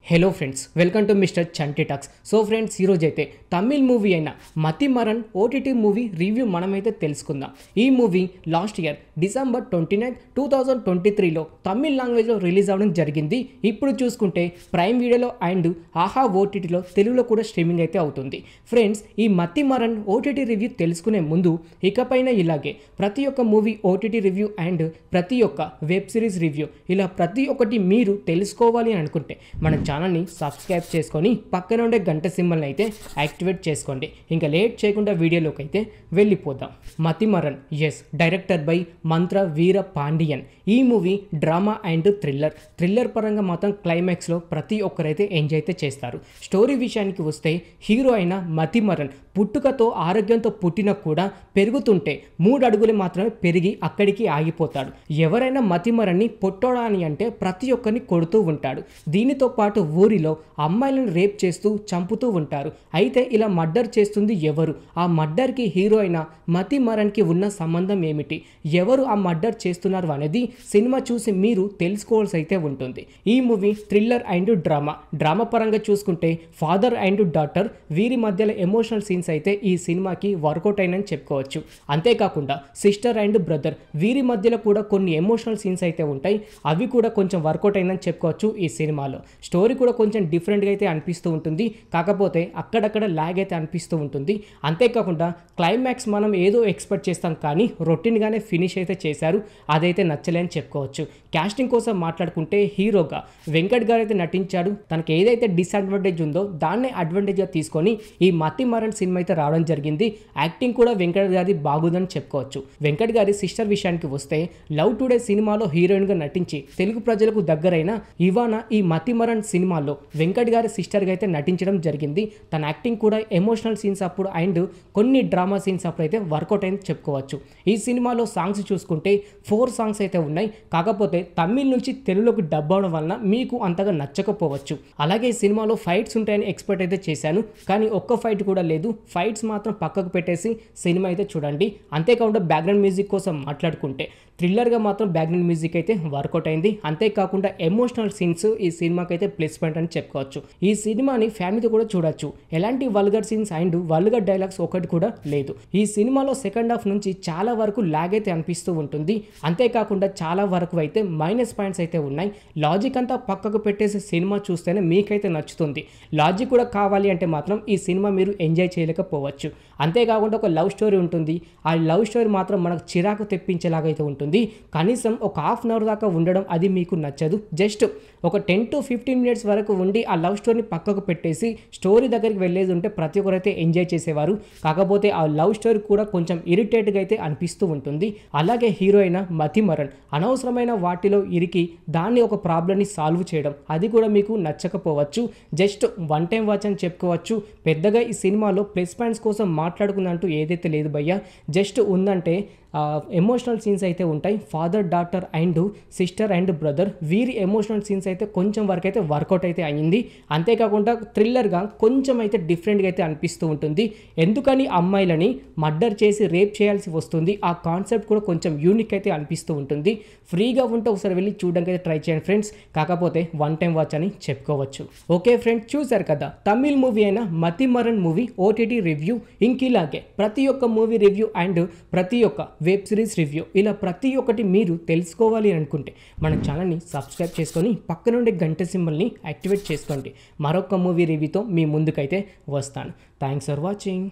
Hello friends, welcome to mister Chanti talks. So friends, ఈరోజు అయితే Tamil movie అయిన మతిమరన్ OTT movie review మనమైతే తెలుసుకుందాం. ఈ మూవీ లాస్ట్ ఇయర్ డిసెంబర్ 29, 2023లో తమిళ్ లాంగ్వేజ్లో రిలీజ్ అవ్వడం జరిగింది. ఇప్పుడు చూసుకుంటే ప్రైమ్ వీడియోలో అండ్ ఆహా ఓటీటీలో తెలుగులో కూడా స్ట్రీమింగ్ అయితే అవుతుంది. ఫ్రెండ్స్, ఈ మతిమరన్ ఓటీటీ రివ్యూ తెలుసుకునే ముందు ఇకపైన ఇలాగే ప్రతి ఒక్క మూవీ ఓటీటీ రివ్యూ అండ్ ప్రతి ఒక్క వెబ్ సిరీస్ రివ్యూ ఇలా ప్రతి ఒక్కటి మీరు తెలుసుకోవాలి అని అనుకుంటే మన ఛానల్ని సబ్స్క్రైబ్ చేసుకొని పక్కన ఉండే గంట సింబల్ని అయితే యాక్టివేట్ చేసుకోండి. ఇంకా లేట్ చేయకుండా వీడియోలోకి అయితే వెళ్ళిపోదాం. మతిమరన్, ఎస్, డైరెక్టర్ బై మంత్ర వీర పాండియన్. ఈ మూవీ డ్రామా అండ్ థ్రిల్లర్ పరంగా మాత్రం క్లైమాక్స్లో ప్రతి ఒక్కరైతే ఎంజాయ్ అయితే చేస్తారు. స్టోరీ విషయానికి వస్తే హీరో అయిన మతిమరన్ పుట్టుకతో ఆరోగ్యంతో పుట్టినా కూడా పెరుగుతుంటే 3 అడుగులు మాత్రమే పెరిగి అక్కడికి ఆగిపోతాడు. ఎవరైనా మతిమరన్ని పొట్టోడా అని అంటే ప్రతి ఒక్కరిని కొడుతూ ఉంటాడు. దీనితో పాటు ఊరిలో అమ్మాయిలను రేప్ చేస్తూ చంపుతూ ఉంటారు. అయితే ఇలా మర్డర్ చేస్తుంది ఎవరు? ఆ మర్డర్కి హీరో అయిన మతిమరన్కి ఉన్న సంబంధం ఏమిటి? ఎవరు ఆ మర్డర్ చేస్తున్నారు అనేది సినిమా చూసి మీరు తెలుసుకోవాల్సి అయితే ఉంటుంది. ఈ మూవీ థ్రిల్లర్ అండ్ డ్రామా పరంగా చూసుకుంటే ఫాదర్ అండ్ డాటర్ వీరి మధ్యలో ఎమోషనల్ సీన్స్ అయితే ఈ సినిమాకి వర్కౌట్ అయినని చెప్పుకోవచ్చు. అంతేకాకుండా సిస్టర్ అండ్ బ్రదర్ వీరి మధ్యలో కూడా కొన్ని ఎమోషనల్ సీన్స్ అయితే ఉంటాయి. అవి కూడా కొంచెం వర్కౌట్ అయిందని చెప్పుకోవచ్చు. ఈ సినిమాలో స్టోరీ కూడా కొంచెం డిఫరెంట్గా అయితే అనిపిస్తూ ఉంటుంది. కాకపోతే అక్కడక్కడ ల్యాగ్ అయితే అనిపిస్తూ ఉంటుంది. అంతేకాకుండా క్లైమాక్స్ మనం ఏదో ఎక్స్పెక్ట్ చేస్తాం కానీ రొటీన్గానే ఫినిష్ అయితే చేశారు. అదైతే నచ్చలే అని చెప్పుకోవచ్చు. క్యాస్టింగ్ కోసం మాట్లాడుకుంటే హీరోగా వెంకట్ గారు అయితే నటించాడు. తనకి ఏదైతే డిసడ్వాంటేజ్ ఉందో దాన్నే అడ్వాంటేజ్గా తీసుకొని ఈ మతిమరన్ సినిమా అయితే రావడం జరిగింది. యాక్టింగ్ కూడా వెంకట్ గారి బాగుందని చెప్పుకోవచ్చు. వెంకట్ గారి సిస్టర్ విషయానికి వస్తే లవ్ టుడే సినిమాలో హీరోయిన్గా నటించి తెలుగు ప్రజలకు దగ్గరైన ఇవానా ఈ మతిమరన్ సినిమాలో వెంకట్ గారి సిస్టర్గా అయితే నటించడం జరిగింది. తన యాక్టింగ్ కూడా ఎమోషనల్ సీన్స్ అప్పుడు అండ్ కొన్ని డ్రామా సీన్స్ అప్పుడు అయితే వర్కౌట్ అయింది చెప్పుకోవచ్చు. ఈ సినిమాలో సాంగ్స్ చూసుకుంటే 4 సాంగ్స్ అయితే ఉన్నాయి. కాకపోతే తమిళ్ నుంచి తెలుగులోకి డబ్ అవడం వలన మీకు అంతగా నచ్చకపోవచ్చు. అలాగే ఈ సినిమాలో ఫైట్స్ ఉంటాయని ఎక్స్పెక్ట్ అయితే చేశాను, కానీ ఒక్క ఫైట్ కూడా లేదు. ఫైట్స్ మాత్రం పక్కకు పెట్టేసి సినిమా అయితే చూడండి. అంతేకాకుండా బ్యాక్గ్రౌండ్ మ్యూజిక్ కోసం మాట్లాడుకుంటే థ్రిల్లర్గా మాత్రం బ్యాక్గ్రౌండ్ మ్యూజిక్ అయితే వర్కౌట్ అయింది. అంతేకాకుండా ఎమోషనల్ సీన్స్ ఈ సినిమాకి అయితే ప్లస్ పాయింట్ అని చెప్పుకోవచ్చు. ఈ సినిమాని ఫ్యామిలీతో కూడా చూడొచ్చు. ఎలాంటి vulgar scenes and vulgar dialogues ఒకటి కూడా లేదు. ఈ సినిమాలో సెకండ్ హాఫ్ నుంచి చాలా వరకు లాగ్ అయితే అనిపిస్తూ ఉంటుంది. అంతేకాకుండా చాలా వరకు అయితే మైనస్ పాయింట్స్ అయితే ఉన్నాయి. లాజిక్ అంతా పక్కకు పెట్టేసి సినిమా చూస్తేనే మీకైతే నచ్చుతుంది. లాజిక్ కూడా కావాలి అంటే మాత్రం ఈ సినిమా మీరు ఎంజాయ్ చేయలేకపోవచ్చు. అంతేకాకుండా ఒక లవ్ స్టోరీ ఉంటుంది. ఆ లవ్ స్టోరీ మాత్రం మనకు చిరాకు తెప్పించేలాగా అయితే ఉంటుంది. కనీసం ఒక హాఫ్ అన్ అవర్ దాకా ఉండడం అది మీకు నచ్చదు. జస్ట్ ఒక 10 to 15 మినిట్స్ వరకు ఉండి ఆ లవ్ స్టోరీని పక్కకు పెట్టేసి స్టోరీ దగ్గరికి వెళ్ళేది ఉంటే ప్రతి ఒక్కరైతే ఎంజాయ్ చేసేవారు. కాకపోతే ఆ లవ్ స్టోరీ కూడా కొంచెం ఇరిటేట్గా అయితే అనిపిస్తూ ఉంటుంది. అలాగే హీరో అయిన మతిమరన్ అనవసరమైన వాటిలో ఇరికి దాన్ని ఒక ప్రాబ్లమ్ని సాల్వ్ చేయడం అది కూడా మీకు నచ్చకపోవచ్చు. జస్ట్ వన్ టైం వాచ్ అని చెప్పుకోవచ్చు. పెద్దగా ఈ సినిమాలో ప్లస్ పాయింట్స్ కోసం మాట్లాడుకుందంటూ ఏదైతే లేదు భయ్యా. జస్ట్ ఉందంటే ఎమోషనల్ సీన్స్ అయితే ఉంటాయి. Father daughter and sister and brother వీరి ఎమోషనల్ సీన్స్ అయితే కొంచెం వరకు అయితే వర్కౌట్ అయితే అయ్యింది. అంతేకాకుండా థ్రిల్లర్గా కొంచెం అయితే డిఫరెంట్గా అయితే అనిపిస్తూ ఉంటుంది. ఎందుకని అమ్మాయిలని మర్డర్ చేసి రేప్ చేయాల్సి వస్తుంది, ఆ కాన్సెప్ట్ కూడా కొంచెం యూనిక్ అయితే అనిపిస్తూ ఉంటుంది. ఫ్రీగా ఉంటే ఒకసారి వెళ్ళి చూడడానికి అయితే ట్రై చేయండి ఫ్రెండ్స్. కాకపోతే వన్ టైం వాచ్ అని చెప్పుకోవచ్చు. ఓకే ఫ్రెండ్స్, చూసారు కదా తమిళ్ మూవీ అయిన మతిమరన్ మూవీ ఓటీటీ రివ్యూ. ఇంకిలాగే ప్రతి ఒక్క మూవీ రివ్యూ అండ్ ప్రతి ఒక్క వెబ్ సిరీస్ రివ్యూ ఇలా ప్రతి ఒక్కటి మీరు తెలుసుకోవాలి అనుకుంటే మన ఛానల్ని సబ్స్క్రైబ్ చేసుకొని పక్క నుండి గంట సింబల్ని యాక్టివేట్ చేసుకోండి. మరొక మూవీ రివ్యూతో మీ ముందుకైతే వస్తాను. Thanks for watching.